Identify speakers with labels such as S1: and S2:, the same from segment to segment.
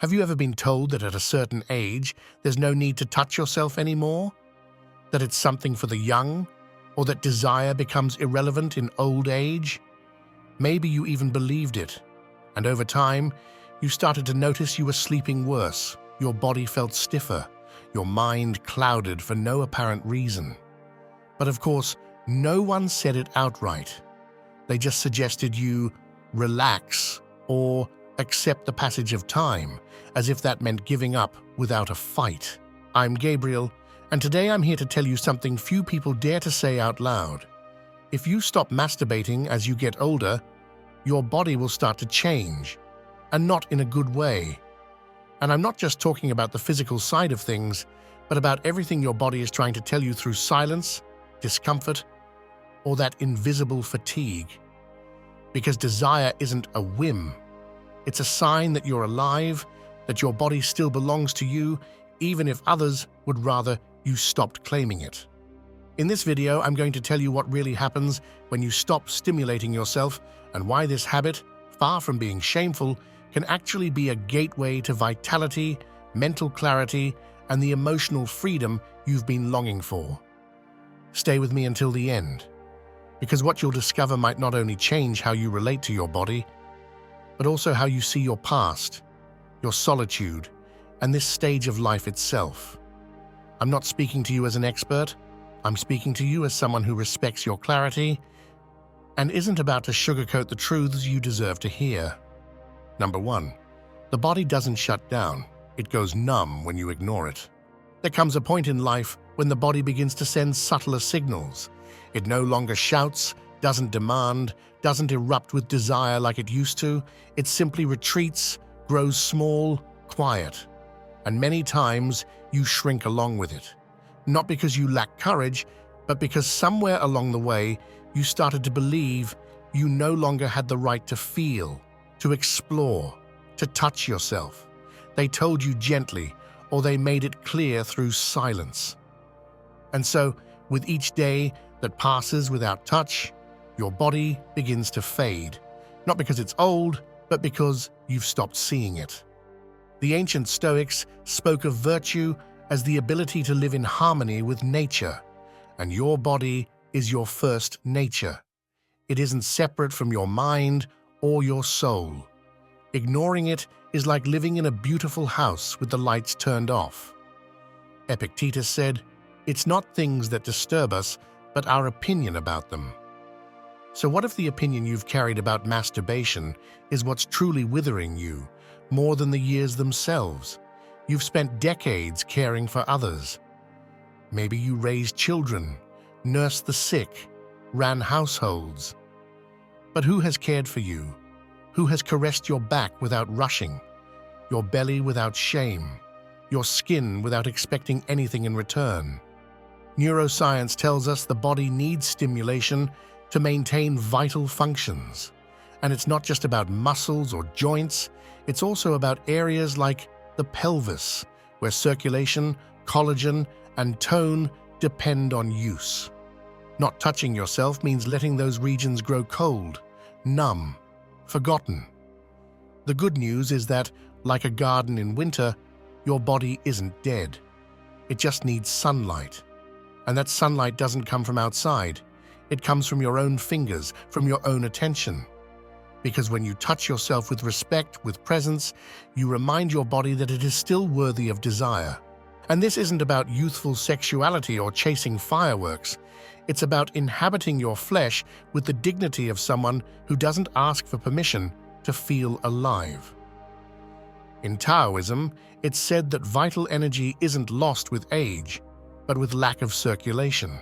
S1: Have you ever been told that at a certain age, there's no need to touch yourself anymore? That it's something for the young? Or that desire becomes irrelevant in old age? Maybe you even believed it. And over time, you started to notice you were sleeping worse. Your body felt stiffer. Your mind clouded for no apparent reason. But of course, no one said it outright. They just suggested you relax or accept the passage of time, as if that meant giving up without a fight. I'm Gabriel, and today I'm here to tell you something few people dare to say out loud. If you stop masturbating as you get older, your body will start to change, and not in a good way. And I'm not just talking about the physical side of things, but about everything your body is trying to tell you through silence, discomfort, or that invisible fatigue. Because desire isn't a whim. It's a sign that you're alive, that your body still belongs to you, even if others would rather you stopped claiming it. In this video, I'm going to tell you what really happens when you stop stimulating yourself and why this habit, far from being shameful, can actually be a gateway to vitality, mental clarity, and the emotional freedom you've been longing for. Stay with me until the end, because what you'll discover might not only change how you relate to your body, but also how you see your past, your solitude, and this stage of life itself. I'm not speaking to you as an expert. I'm speaking to you as someone who respects your clarity and isn't about to sugarcoat the truths you deserve to hear. Number 1, the body doesn't shut down. It goes numb when you ignore it. There comes a point in life when the body begins to send subtler signals. It no longer shouts, doesn't demand, doesn't erupt with desire like it used to. It simply retreats, grows small, quiet. And many times you shrink along with it. Not because you lack courage, but because somewhere along the way you started to believe you no longer had the right to feel, to explore, to touch yourself. They told you gently, or they made it clear through silence. And so, with each day that passes without touch, your body begins to fade, not because it's old, but because you've stopped seeing it. The ancient Stoics spoke of virtue as the ability to live in harmony with nature, and your body is your first nature. It isn't separate from your mind or your soul. Ignoring it is like living in a beautiful house with the lights turned off. Epictetus said, "It's not things that disturb us, but our opinion about them." So what if the opinion you've carried about masturbation is what's truly withering you, more than the years themselves? You've spent decades caring for others. Maybe you raised children, nursed the sick, ran households. But who has cared for you? Who has caressed your back without rushing, your belly without shame, your skin without expecting anything in return? Neuroscience tells us the body needs stimulation to maintain vital functions. And it's not just about muscles or joints, it's also about areas like the pelvis, where circulation, collagen, and tone depend on use. Not touching yourself means letting those regions grow cold, numb, forgotten. The good news is that, like a garden in winter, your body isn't dead. It just needs sunlight. And that sunlight doesn't come from outside. It comes from your own fingers, from your own attention. Because when you touch yourself with respect, with presence, you remind your body that it is still worthy of desire. And this isn't about youthful sexuality or chasing fireworks. It's about inhabiting your flesh with the dignity of someone who doesn't ask for permission to feel alive. In Taoism, it's said that vital energy isn't lost with age, but with lack of circulation.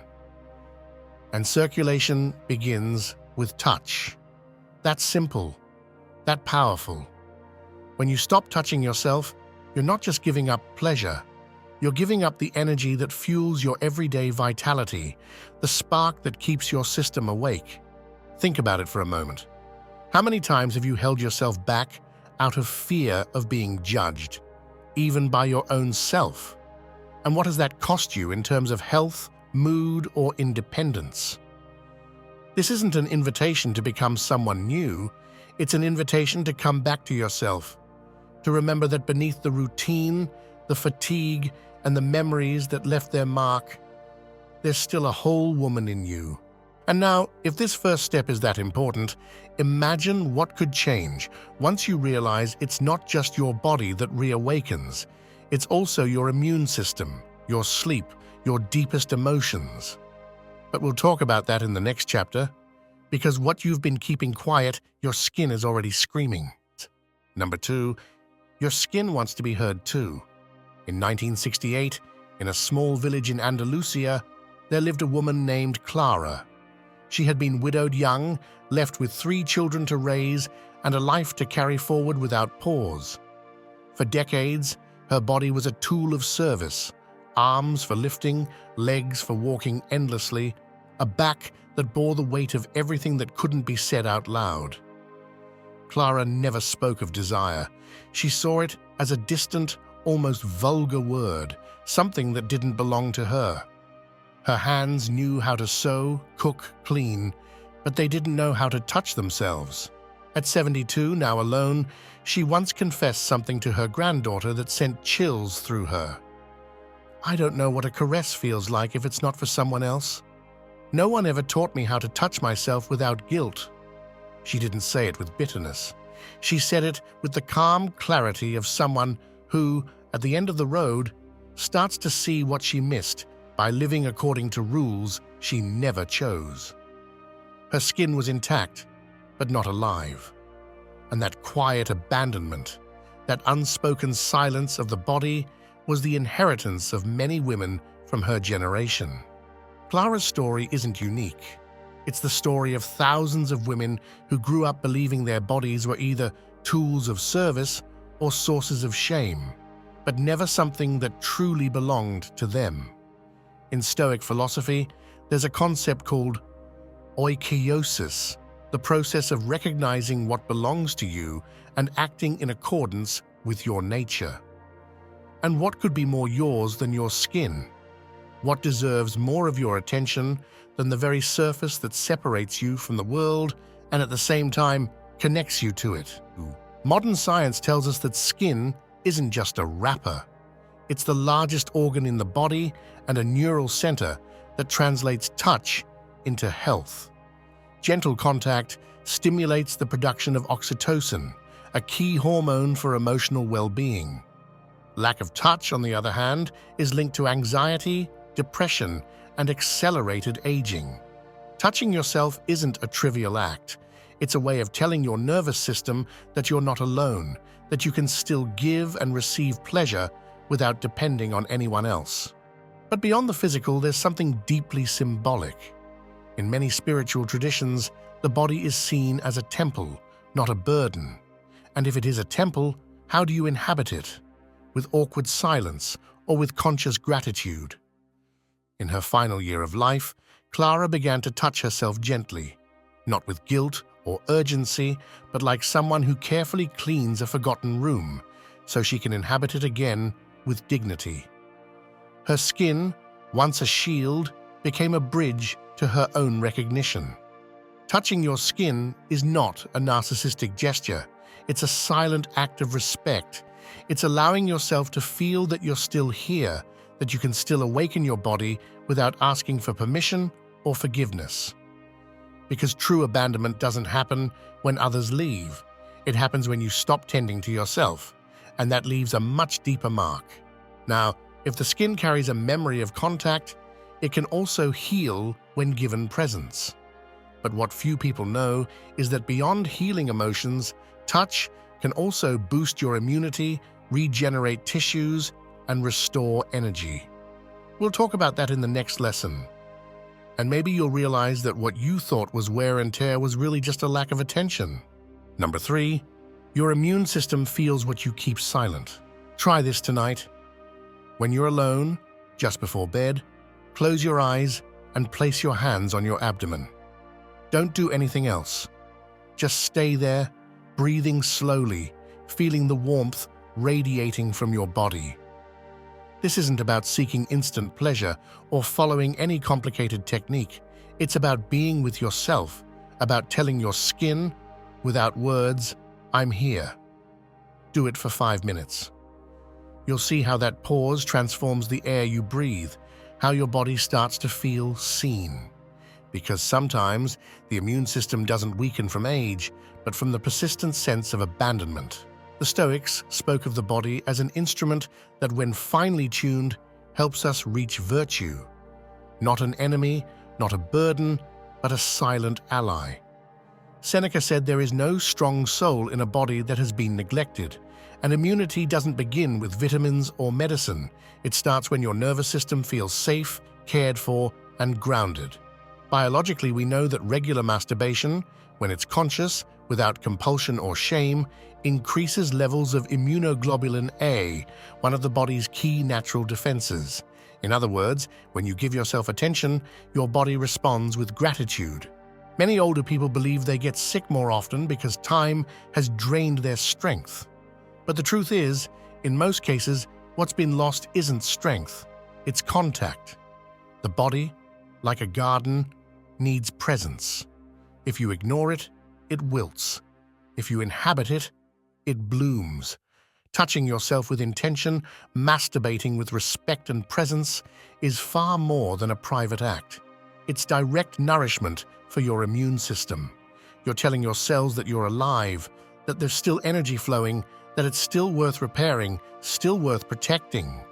S1: And circulation begins with touch. That's simple, that powerful. When you stop touching yourself, you're not just giving up pleasure, you're giving up the energy that fuels your everyday vitality, the spark that keeps your system awake. Think about it for a moment. How many times have you held yourself back out of fear of being judged, even by your own self? And what has that cost you in terms of health, mood, or independence? This isn't an invitation to become someone new, it's an invitation to come back to yourself, to remember that beneath the routine, the fatigue, and the memories that left their mark, there's still a whole woman in you. And now, if this first step is that important, imagine what could change once you realize it's not just your body that reawakens, it's also your immune system, your sleep, your deepest emotions. But we'll talk about that in the next chapter, because what you've been keeping quiet, your skin is already screaming. Number 2, your skin wants to be heard too. In 1968, in a small village in Andalusia, there lived a woman named Clara. She had been widowed young, left with 3 children to raise, and a life to carry forward without pause. For decades, her body was a tool of service, arms for lifting, legs for walking endlessly, a back that bore the weight of everything that couldn't be said out loud. Clara never spoke of desire. She saw it as a distant, almost vulgar word, something that didn't belong to her. Her hands knew how to sew, cook, clean, but they didn't know how to touch themselves. At 72, now alone, she once confessed something to her granddaughter that sent chills through her. "I don't know what a caress feels like if it's not for someone else. No one ever taught me how to touch myself without guilt." She didn't say it with bitterness. She said it with the calm clarity of someone who, at the end of the road, starts to see what she missed by living according to rules she never chose. Her skin was intact, but not alive. And that quiet abandonment, that unspoken silence of the body, was the inheritance of many women from her generation. Clara's story isn't unique. It's the story of thousands of women who grew up believing their bodies were either tools of service or sources of shame, but never something that truly belonged to them. In Stoic philosophy, there's a concept called oikeiosis, the process of recognizing what belongs to you and acting in accordance with your nature. And what could be more yours than your skin? What deserves more of your attention than the very surface that separates you from the world and at the same time connects you to it? Modern science tells us that skin isn't just a wrapper. It's the largest organ in the body and a neural center that translates touch into health. Gentle contact stimulates the production of oxytocin, a key hormone for emotional well-being. Lack of touch, on the other hand, is linked to anxiety, depression, and accelerated aging. Touching yourself isn't a trivial act. It's a way of telling your nervous system that you're not alone, that you can still give and receive pleasure without depending on anyone else. But beyond the physical, there's something deeply symbolic. In many spiritual traditions, the body is seen as a temple, not a burden. And if it is a temple, how do you inhabit it? With awkward silence or with conscious gratitude? In her final year of life, Clara began to touch herself gently, not with guilt or urgency, but like someone who carefully cleans a forgotten room so she can inhabit it again with dignity. Her skin, once a shield, became a bridge to her own recognition. Touching your skin is not a narcissistic gesture. It's a silent act of respect. It's allowing yourself to feel that you're still here, that you can still awaken your body without asking for permission or forgiveness. Because true abandonment doesn't happen when others leave. It happens when you stop tending to yourself, and that leaves a much deeper mark. Now, if the skin carries a memory of contact, it can also heal when given presence. But what few people know is that beyond healing emotions, touch can also boost your immunity, regenerate tissues, and restore energy. We'll talk about that in the next lesson. And maybe you'll realize that what you thought was wear and tear was really just a lack of attention. Number 3, your immune system feels what you keep silent. Try this tonight. When you're alone, just before bed, close your eyes and place your hands on your abdomen. Don't do anything else. Just stay there, breathing slowly, feeling the warmth radiating from your body. This isn't about seeking instant pleasure or following any complicated technique. It's about being with yourself, about telling your skin, without words, "I'm here." Do it for 5 minutes. You'll see how that pause transforms the air you breathe, how your body starts to feel seen. Because sometimes the immune system doesn't weaken from age, but from the persistent sense of abandonment. The Stoics spoke of the body as an instrument that, when finely tuned, helps us reach virtue. Not an enemy, not a burden, but a silent ally. Seneca said there is no strong soul in a body that has been neglected, and immunity doesn't begin with vitamins or medicine. It starts when your nervous system feels safe, cared for, and grounded. Biologically, we know that regular masturbation, when it's conscious, without compulsion or shame, increases levels of immunoglobulin A, one of the body's key natural defenses. In other words, when you give yourself attention, your body responds with gratitude. Many older people believe they get sick more often because time has drained their strength. But the truth is, in most cases, what's been lost isn't strength, it's contact. The body, like a garden, needs presence. If you ignore it, it wilts. If you inhabit it, it blooms. Touching yourself with intention, masturbating with respect and presence, is far more than a private act. It's direct nourishment for your immune system. You're telling your cells that you're alive, that there's still energy flowing, that it's still worth repairing, still worth protecting.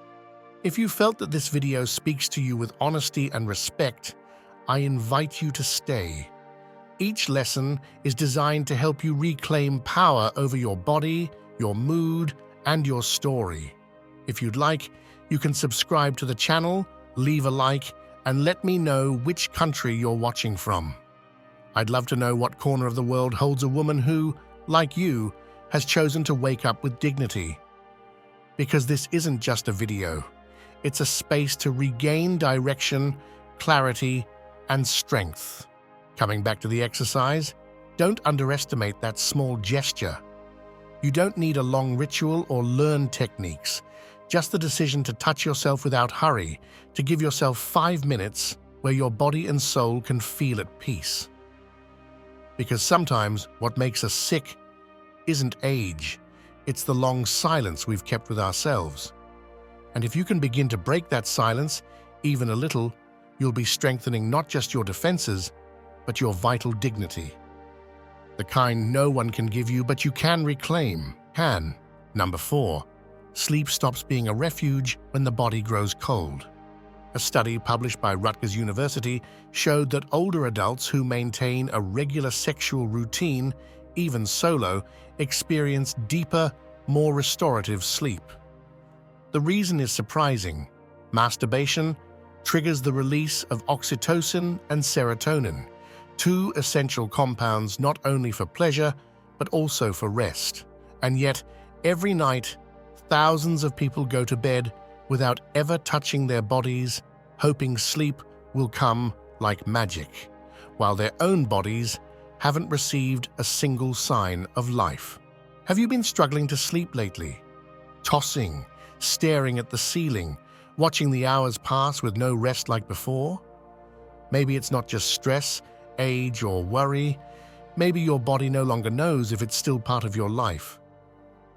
S1: If you felt that this video speaks to you with honesty and respect, I invite you to stay. Each lesson is designed to help you reclaim power over your body, your mood, and your story. If you'd like, you can subscribe to the channel, leave a like, and let me know which country you're watching from. I'd love to know what corner of the world holds a woman who, like you, has chosen to wake up with dignity. Because this isn't just a video, it's a space to regain direction, clarity, and strength. Coming back to the exercise, don't underestimate that small gesture. You don't need a long ritual or learn techniques, just the decision to touch yourself without hurry, to give yourself 5 minutes where your body and soul can feel at peace. Because sometimes what makes us sick isn't age, it's the long silence we've kept with ourselves. And if you can begin to break that silence, even a little, you'll be strengthening not just your defenses, but your vital dignity. The kind no one can give you, but you can reclaim. Number 4. Sleep stops being a refuge when the body grows cold. A study published by Rutgers University showed that older adults who maintain a regular sexual routine, even solo, experience deeper, more restorative sleep. The reason is surprising. Masturbation triggers the release of oxytocin and serotonin, two essential compounds not only for pleasure, but also for rest. And yet, every night, thousands of people go to bed without ever touching their bodies, hoping sleep will come like magic, while their own bodies haven't received a single sign of life. Have you been struggling to sleep lately? Tossing, staring at the ceiling, watching the hours pass with no rest like before? Maybe it's not just stress, age, or worry. Maybe your body no longer knows if it's still part of your life.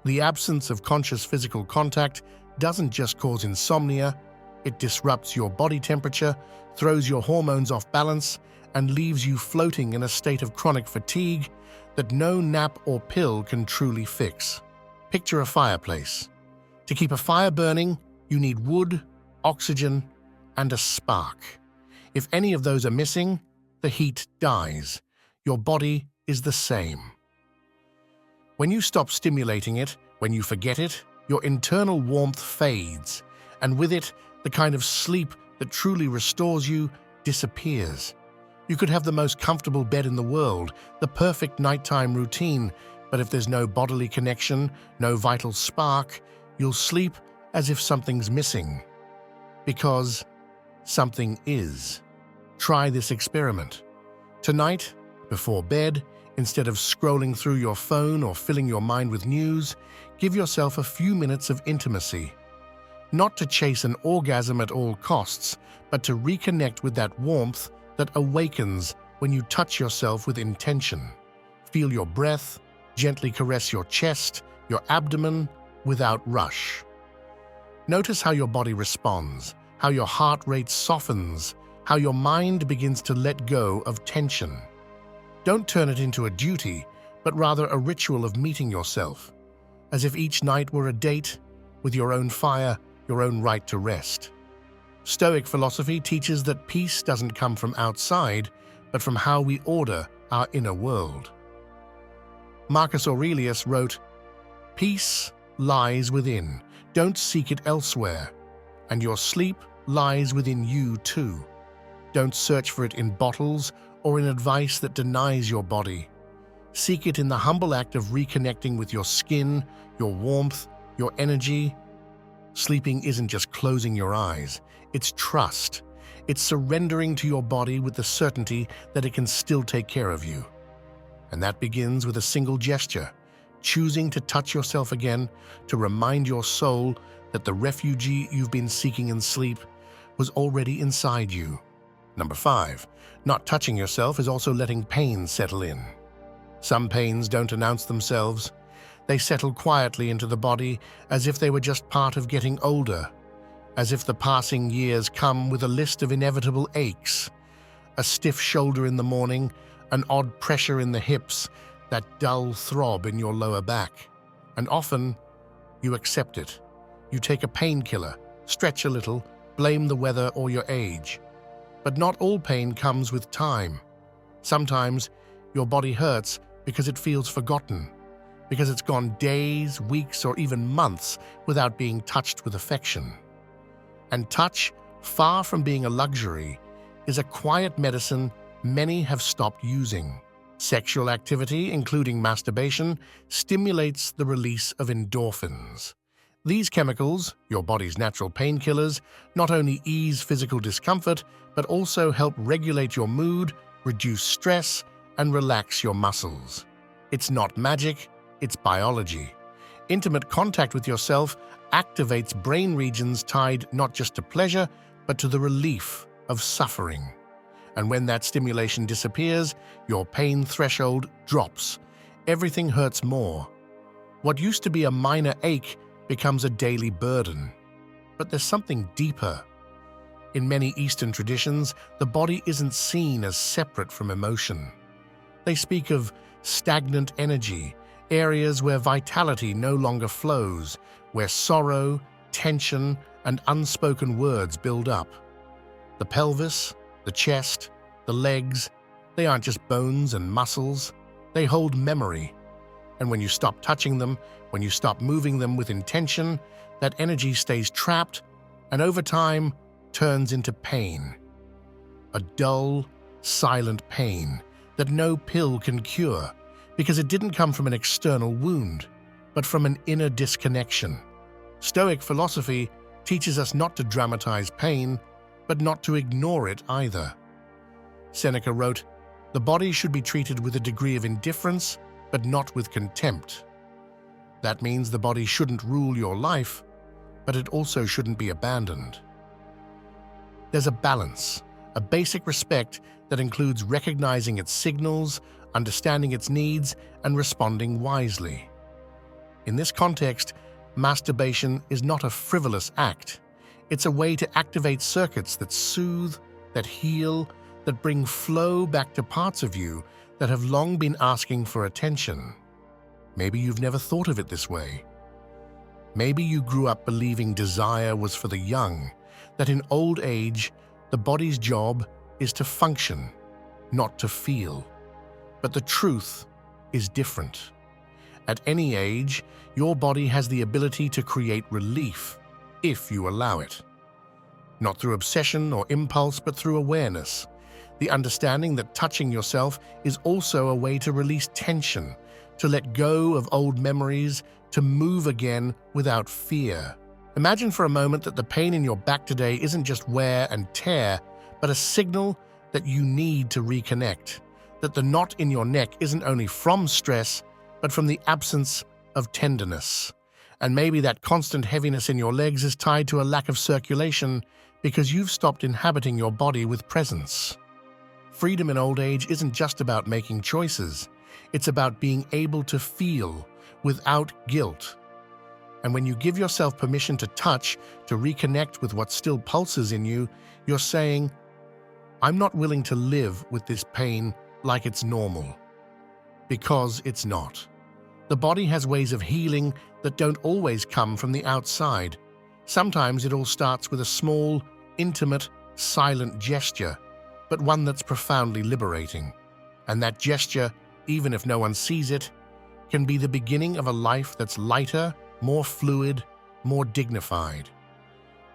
S1: The absence of conscious physical contact doesn't just cause insomnia, it disrupts your body temperature, throws your hormones off balance, and leaves you floating in a state of chronic fatigue that no nap or pill can truly fix. Picture a fireplace. To keep a fire burning, you need wood, oxygen, and a spark. If any of those are missing, the heat dies. Your body is the same. When you stop stimulating it, when you forget it, your internal warmth fades, and with it, the kind of sleep that truly restores you disappears. You could have the most comfortable bed in the world, the perfect nighttime routine, but if there's no bodily connection, no vital spark, you'll sleep as if something's missing. Because something is. Try this experiment. Tonight, before bed, instead of scrolling through your phone or filling your mind with news, give yourself a few minutes of intimacy. Not to chase an orgasm at all costs, but to reconnect with that warmth that awakens when you touch yourself with intention. Feel your breath, gently caress your chest, your abdomen without rush. Notice how your body responds, how your heart rate softens, how your mind begins to let go of tension. Don't turn it into a duty, but rather a ritual of meeting yourself, as if each night were a date with your own fire, your own right to rest. Stoic philosophy teaches that peace doesn't come from outside, but from how we order our inner world. Marcus Aurelius wrote, "Peace lies within, don't seek it elsewhere, and your sleep lies within you too. Don't search for it in bottles or in advice that denies your body. Seek it in the humble act of reconnecting with your skin, your warmth, your energy." Sleeping isn't just closing your eyes, it's trust. It's surrendering to your body with the certainty that it can still take care of you. And that begins with a single gesture, choosing to touch yourself again, to remind your soul that the refuge you've been seeking in sleep was already inside you. Number 5, not touching yourself is also letting pain settle in. Some pains don't announce themselves. They settle quietly into the body as if they were just part of getting older, as if the passing years come with a list of inevitable aches. A stiff shoulder in the morning, an odd pressure in the hips, that dull throb in your lower back. And often, you accept it. You take a painkiller, stretch a little, blame the weather or your age. But not all pain comes with time. Sometimes, your body hurts because it feels forgotten, because it's gone days, weeks, or even months without being touched with affection. And touch, far from being a luxury, is a quiet medicine many have stopped using. Sexual activity, including masturbation, stimulates the release of endorphins. These chemicals, your body's natural painkillers, not only ease physical discomfort, but also help regulate your mood, reduce stress, and relax your muscles. It's not magic, it's biology. Intimate contact with yourself activates brain regions tied not just to pleasure, but to the relief of suffering. And when that stimulation disappears, your pain threshold drops. Everything hurts more. What used to be a minor ache becomes a daily burden. But there's something deeper. In many Eastern traditions, the body isn't seen as separate from emotion. They speak of stagnant energy, areas where vitality no longer flows, where sorrow, tension, and unspoken words build up. The pelvis, the chest, the legs, they aren't just bones and muscles, they hold memory. And when you stop touching them, when you stop moving them with intention, that energy stays trapped and over time turns into pain. A dull, silent pain that no pill can cure because it didn't come from an external wound, but from an inner disconnection. Stoic philosophy teaches us not to dramatize pain, but not to ignore it either. Seneca wrote, "The body should be treated with a degree of indifference, but not with contempt." That means the body shouldn't rule your life, but it also shouldn't be abandoned. There's a balance, a basic respect that includes recognizing its signals, understanding its needs, and responding wisely. In this context, masturbation is not a frivolous act. It's a way to activate circuits that soothe, that heal, that bring flow back to parts of you that have long been asking for attention. Maybe you've never thought of it this way. Maybe you grew up believing desire was for the young, that in old age, the body's job is to function, not to feel. But the truth is different. At any age, your body has the ability to create relief, if you allow it. Not through obsession or impulse, but through awareness. The understanding that touching yourself is also a way to release tension, to let go of old memories, to move again without fear. Imagine for a moment that the pain in your back today isn't just wear and tear, but a signal that you need to reconnect, that the knot in your neck isn't only from stress, but from the absence of tenderness. And maybe that constant heaviness in your legs is tied to a lack of circulation because you've stopped inhabiting your body with presence. Freedom in old age isn't just about making choices. It's about being able to feel without guilt. And when you give yourself permission to touch, to reconnect with what still pulses in you, you're saying, I'm not willing to live with this pain like it's normal. Because it's not. The body has ways of healing that don't always come from the outside. Sometimes it all starts with a small, intimate, silent gesture, but one that's profoundly liberating. And that gesture, even if no one sees it, can be the beginning of a life that's lighter, more fluid, more dignified.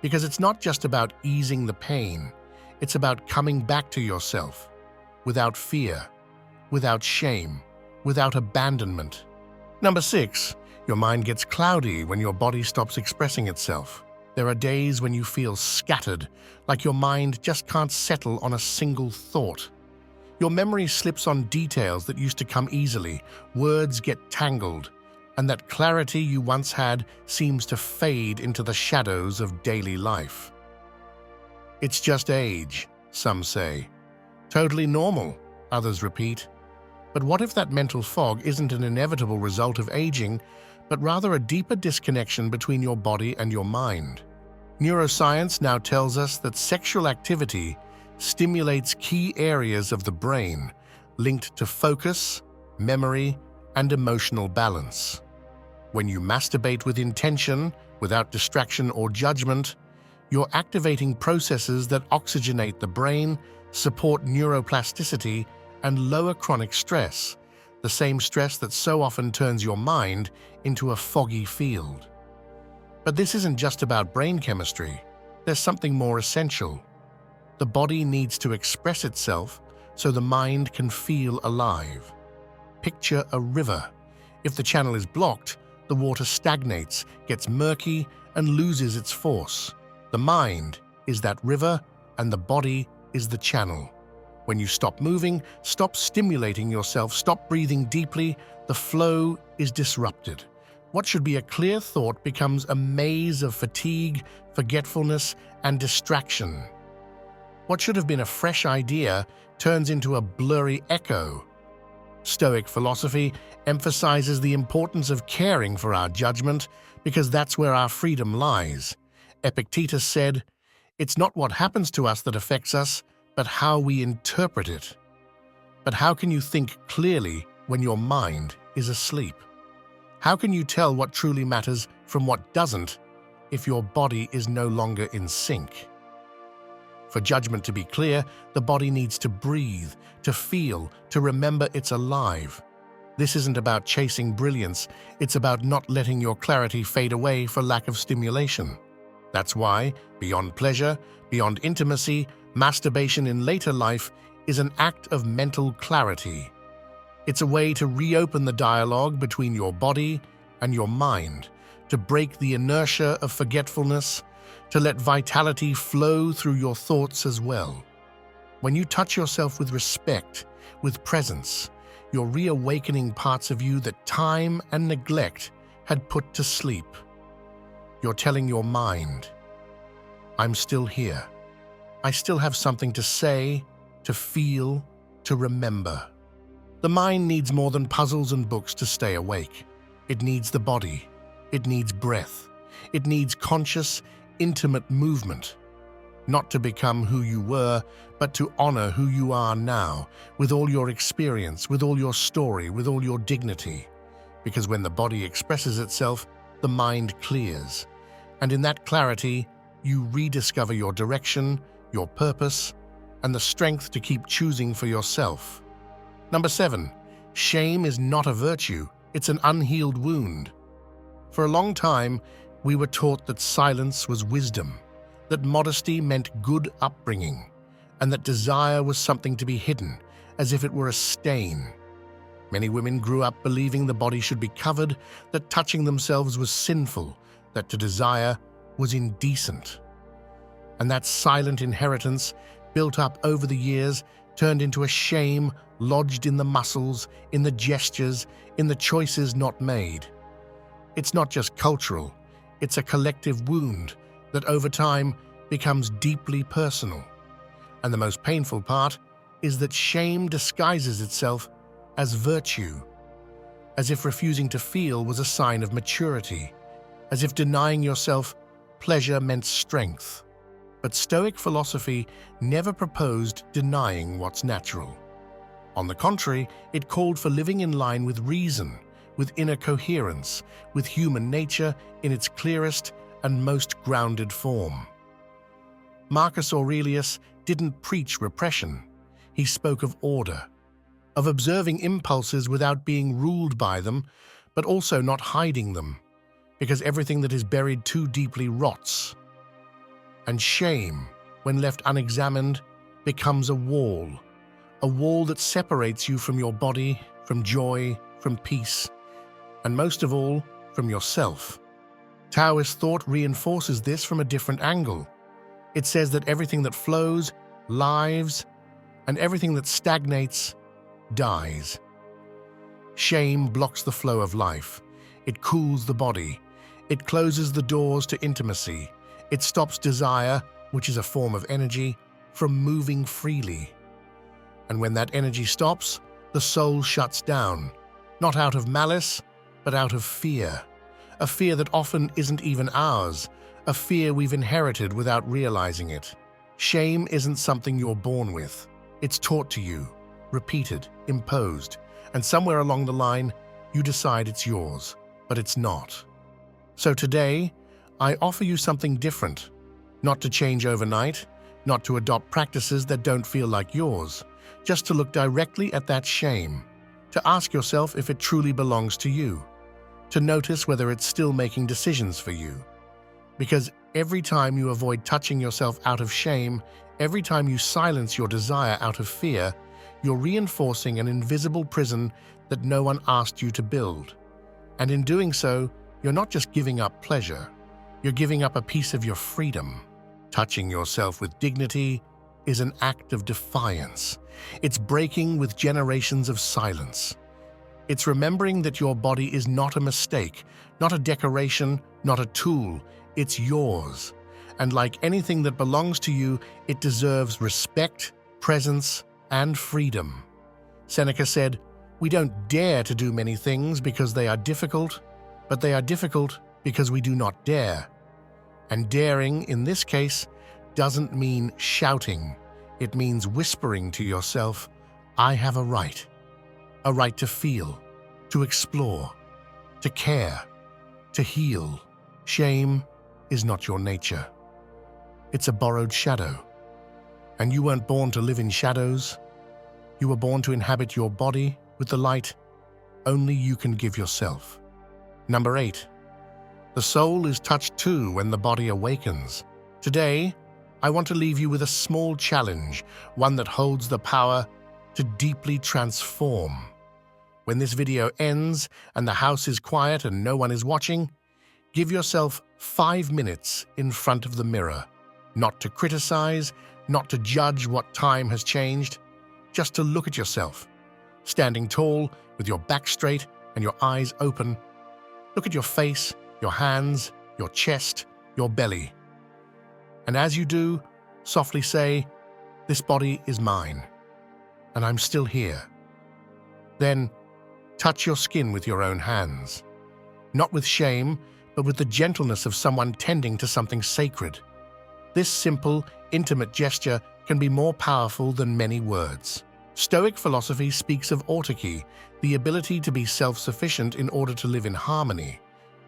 S1: Because it's not just about easing the pain, it's about coming back to yourself, without fear, without shame, without abandonment. Number 6, your mind gets cloudy when your body stops expressing itself. There are days when you feel scattered, like your mind just can't settle on a single thought. Your memory slips on details that used to come easily, words get tangled, and that clarity you once had seems to fade into the shadows of daily life. It's just age, some say. Totally normal, others repeat. But what if that mental fog isn't an inevitable result of aging, but rather a deeper disconnection between your body and your mind? Neuroscience now tells us that sexual activity stimulates key areas of the brain linked to focus, memory, and emotional balance. When you masturbate with intention, without distraction or judgment, you're activating processes that oxygenate the brain, support neuroplasticity, and lower chronic stress, the same stress that so often turns your mind into a foggy field. But this isn't just about brain chemistry. There's something more essential. The body needs to express itself so the mind can feel alive. Picture a river. If the channel is blocked, the water stagnates, gets murky, and loses its force. The mind is that river, and the body is the channel. When you stop moving, stop stimulating yourself, stop breathing deeply, the flow is disrupted. What should be a clear thought becomes a maze of fatigue, forgetfulness, and distraction. What should have been a fresh idea turns into a blurry echo. Stoic philosophy emphasizes the importance of caring for our judgment because that's where our freedom lies. Epictetus said, "It's not what happens to us that affects us, but how we interpret it." But how can you think clearly when your mind is asleep? How can you tell what truly matters from what doesn't if your body is no longer in sync? For judgment to be clear, the body needs to breathe, to feel, to remember it's alive. This isn't about chasing brilliance, it's about not letting your clarity fade away for lack of stimulation. That's why, beyond pleasure, beyond intimacy, masturbation in later life is an act of mental clarity. It's a way to reopen the dialogue between your body and your mind, to break the inertia of forgetfulness, to let vitality flow through your thoughts as well. When you touch yourself with respect, with presence, you're reawakening parts of you that time and neglect had put to sleep. You're telling your mind, I'm still here. I still have something to say, to feel, to remember. The mind needs more than puzzles and books to stay awake. It needs the body. It needs breath. It needs conscious, intimate movement. Not to become who you were, but to honor who you are now, with all your experience, with all your story, with all your dignity. Because when the body expresses itself, the mind clears. And in that clarity, you rediscover your direction, your purpose, and the strength to keep choosing for yourself. Number 7, shame is not a virtue, it's an unhealed wound. For a long time, we were taught that silence was wisdom, that modesty meant good upbringing, and that desire was something to be hidden, as if it were a stain. Many women grew up believing the body should be covered, that touching themselves was sinful, that to desire was indecent. And that silent inheritance, built up over the years, turned into a shame lodged in the muscles, in the gestures, in the choices not made. It's not just cultural, it's a collective wound that over time becomes deeply personal. And the most painful part is that shame disguises itself as virtue. as if refusing to feel was a sign of maturity, as if denying yourself pleasure meant strength. But Stoic philosophy never proposed denying what's natural. On the contrary, it called for living in line with reason, with inner coherence, with human nature in its clearest and most grounded form. Marcus Aurelius didn't preach repression. He spoke of order, of observing impulses without being ruled by them, but also not hiding them, because everything that is buried too deeply rots. And shame, when left unexamined, becomes a wall that separates you from your body, from joy, from peace, and most of all, from yourself. Taoist thought reinforces this from a different angle. It says that everything that flows lives, and everything that stagnates dies. Shame blocks the flow of life. It cools the body. It closes the doors to intimacy. It stops desire, which is a form of energy, from moving freely. And when that energy stops, the soul shuts down, not out of malice, but out of fear. A fear that often isn't even ours, a fear we've inherited without realizing it. Shame isn't something you're born with. It's taught to you, repeated, imposed, and somewhere along the line, you decide it's yours, but it's not. So today, I offer you something different, not to change overnight, not to adopt practices that don't feel like yours, just to look directly at that shame, to ask yourself if it truly belongs to you, to notice whether it's still making decisions for you. Because every time you avoid touching yourself out of shame, every time you silence your desire out of fear, you're reinforcing an invisible prison that no one asked you to build. And in doing so, you're not just giving up pleasure, you're giving up a piece of your freedom. Touching yourself with dignity is an act of defiance. It's breaking with generations of silence. It's remembering that your body is not a mistake, not a decoration, not a tool. It's yours. And like anything that belongs to you, it deserves respect, presence, and freedom. Seneca said, "We don't dare to do many things because they are difficult, but they are difficult because we do not dare." And daring, in this case, doesn't mean shouting. It means whispering to yourself, "I have a right to feel, to explore, to care, to heal." Shame is not your nature. It's a borrowed shadow. And you weren't born to live in shadows. You were born to inhabit your body with the light only you can give yourself. Number 8. The soul is touched too when the body awakens. Today, I want to leave you with a small challenge, one that holds the power to deeply transform. When this video ends and the house is quiet and no one is watching, give yourself 5 minutes in front of the mirror, not to criticize, not to judge what time has changed, just to look at yourself, standing tall with your back straight and your eyes open. Look at your face, your hands, your chest, your belly. And as you do, softly say, "This body is mine, and I'm still here." Then, touch your skin with your own hands, not with shame, but with the gentleness of someone tending to something sacred. This simple, intimate gesture can be more powerful than many words. Stoic philosophy speaks of autarky, the ability to be self-sufficient in order to live in harmony.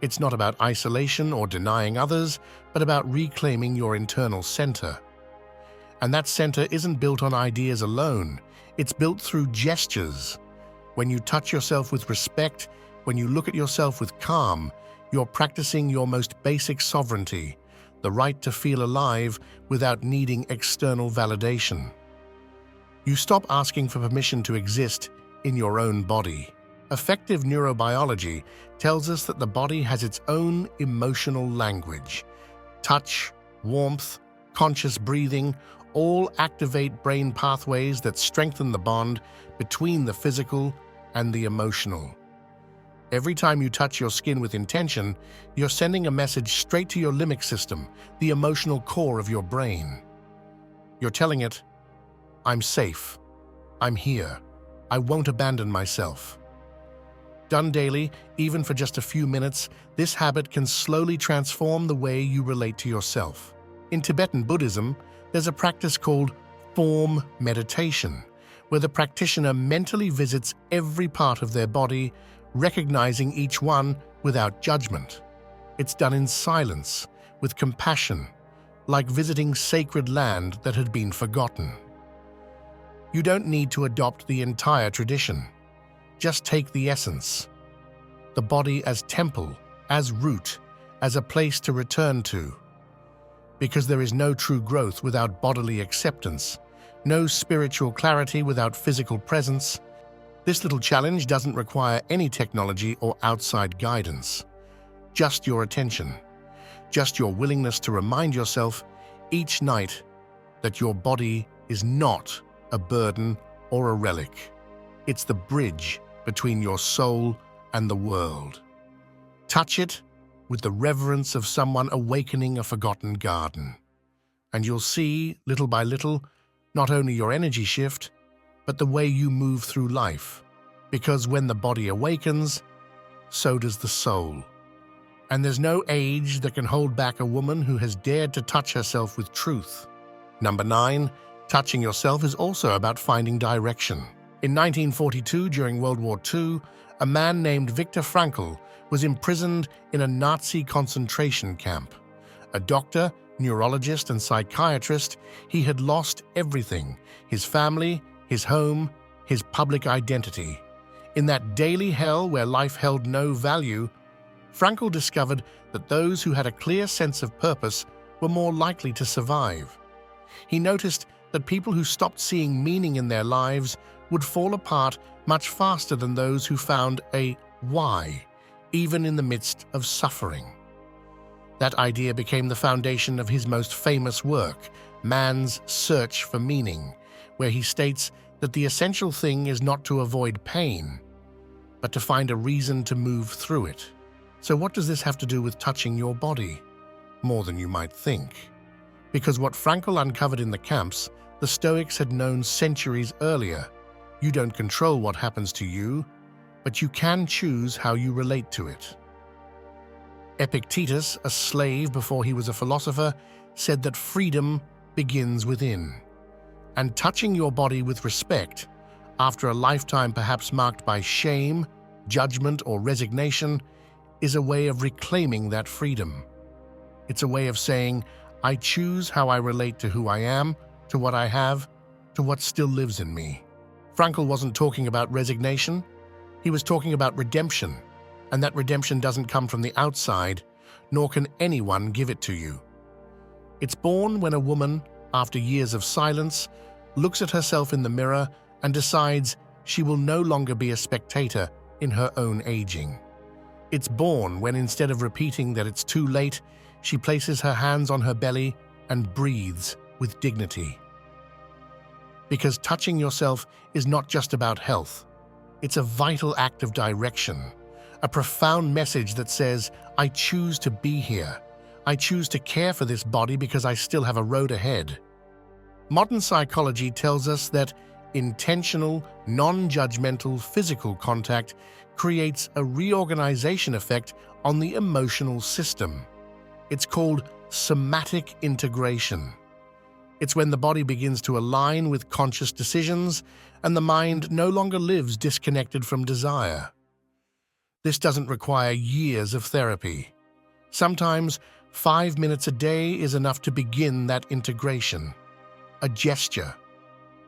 S1: It's not about isolation or denying others, but about reclaiming your internal center. And that center isn't built on ideas alone. It's built through gestures. When you touch yourself with respect, when you look at yourself with calm, you're practicing your most basic sovereignty, the right to feel alive without needing external validation. You stop asking for permission to exist in your own body. Effective neurobiology tells us that the body has its own emotional language. Touch, warmth, conscious breathing all activate brain pathways that strengthen the bond between the physical and the emotional. Every time you touch your skin with intention, you're sending a message straight to your limbic system, the emotional core of your brain. You're telling it, "I'm safe. I'm here. I won't abandon myself." Done daily, even for just a few minutes, this habit can slowly transform the way you relate to yourself. In Tibetan Buddhism, there's a practice called form meditation, where the practitioner mentally visits every part of their body, recognizing each one without judgment. It's done in silence, with compassion, like visiting sacred land that had been forgotten. You don't need to adopt the entire tradition. Just take the essence. The body as temple, as root, as a place to return to. Because there is no true growth without bodily acceptance, no spiritual clarity without physical presence. This little challenge doesn't require any technology or outside guidance. Just your attention. Just your willingness to remind yourself each night that your body is not a burden or a relic. It's the bridge between your soul and the world. Touch it with the reverence of someone awakening a forgotten garden. And you'll see, little by little, not only your energy shift, but the way you move through life. Because when the body awakens, so does the soul. And there's no age that can hold back a woman who has dared to touch herself with truth. Number 9, touching yourself is also about finding direction. In 1942, during World War II, a man named Viktor Frankl was imprisoned in a Nazi concentration camp. A doctor, neurologist, and psychiatrist, he had lost everything: his family, his home, his public identity. In that daily hell where life held no value, Frankl discovered that those who had a clear sense of purpose were more likely to survive. He noticed that people who stopped seeing meaning in their lives would fall apart much faster than those who found a why, even in the midst of suffering. That idea became the foundation of his most famous work, Man's Search for Meaning, where he states that the essential thing is not to avoid pain, but to find a reason to move through it. So what does this have to do with touching your body? More than you might think. Because what Frankl uncovered in the camps, the Stoics had known centuries earlier. You don't control what happens to you, but you can choose how you relate to it. Epictetus, a slave before he was a philosopher, said that freedom begins within. And touching your body with respect, after a lifetime perhaps marked by shame, judgment, or resignation, is a way of reclaiming that freedom. It's a way of saying, I choose how I relate to who I am, to what I have, to what still lives in me. Frankl wasn't talking about resignation. He was talking about redemption, and that redemption doesn't come from the outside, nor can anyone give it to you. It's born when a woman, after years of silence, looks at herself in the mirror and decides she will no longer be a spectator in her own aging. It's born when, instead of repeating that it's too late, she places her hands on her belly and breathes with dignity. Because touching yourself is not just about health. It's a vital act of direction, a profound message that says, I choose to be here. I choose to care for this body because I still have a road ahead. Modern psychology tells us that intentional, non-judgmental physical contact creates a reorganization effect on the emotional system. It's called somatic integration. It's when the body begins to align with conscious decisions and the mind no longer lives disconnected from desire. This doesn't require years of therapy. Sometimes 5 minutes a day is enough to begin that integration. A gesture,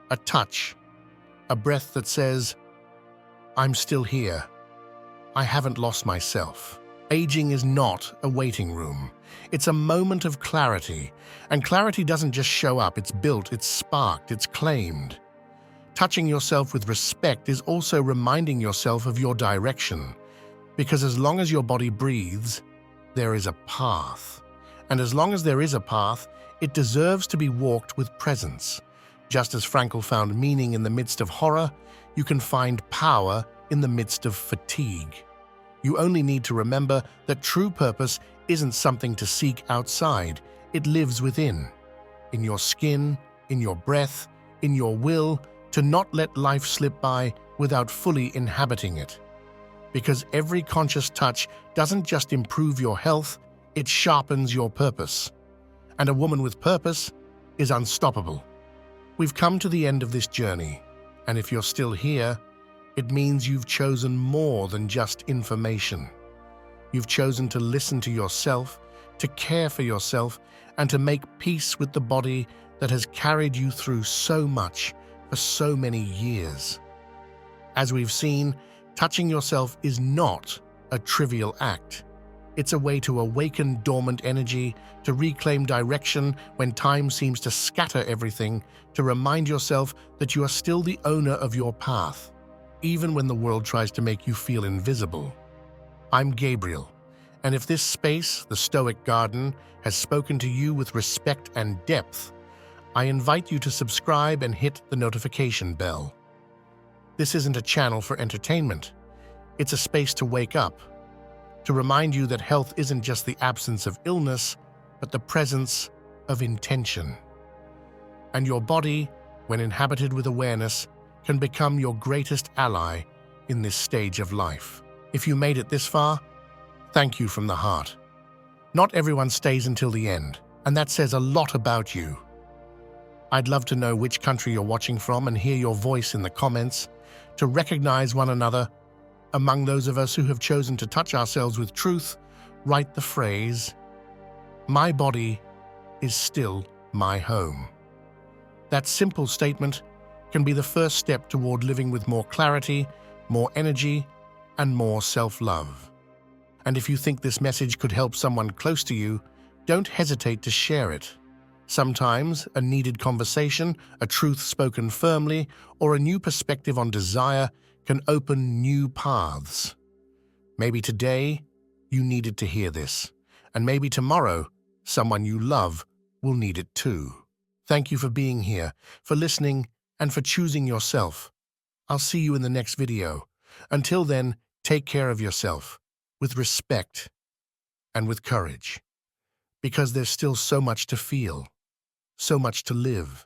S1: a touch, a breath that says, I'm still here. I haven't lost myself. Aging is not a waiting room. It's a moment of clarity, and clarity doesn't just show up, it's built, it's sparked, it's claimed. Touching yourself with respect is also reminding yourself of your direction, because as long as your body breathes, there is a path. And as long as there is a path, it deserves to be walked with presence. Just as Frankl found meaning in the midst of horror, you can find power in the midst of fatigue. You only need to remember that true purpose isn't something to seek outside. It lives within, in your skin, in your breath, in your will, to not let life slip by without fully inhabiting it. Because every conscious touch doesn't just improve your health, it sharpens your purpose. And a woman with purpose is unstoppable. We've come to the end of this journey, and if you're still here, it means you've chosen more than just information. You've chosen to listen to yourself, to care for yourself, and to make peace with the body that has carried you through so much for so many years. As we've seen, touching yourself is not a trivial act. It's a way to awaken dormant energy, to reclaim direction when time seems to scatter everything, to remind yourself that you are still the owner of your path, even when the world tries to make you feel invisible. I'm Gabriel, and if this space, the Stoic Garden, has spoken to you with respect and depth, I invite you to subscribe and hit the notification bell. This isn't a channel for entertainment. It's a space to wake up, to remind you that health isn't just the absence of illness, but the presence of intention. And your body, when inhabited with awareness, can become your greatest ally in this stage of life. If you made it this far, thank you from the heart. Not everyone stays until the end, and that says a lot about you. I'd love to know which country you're watching from and hear your voice in the comments, to recognize one another. Among those of us who have chosen to touch ourselves with truth, write the phrase, "My body is still my home." That simple statement can be the first step toward living with more clarity, more energy, and more self-love. And if you think this message could help someone close to you, don't hesitate to share it. Sometimes a needed conversation, a truth spoken firmly, or a new perspective on desire can open new paths. Maybe today you needed to hear this, and maybe tomorrow someone you love will need it too. Thank you for being here, for listening, and for choosing yourself. I'll see you in the next video. Until then, take care of yourself, with respect and with courage, because there's still so much to feel, so much to live.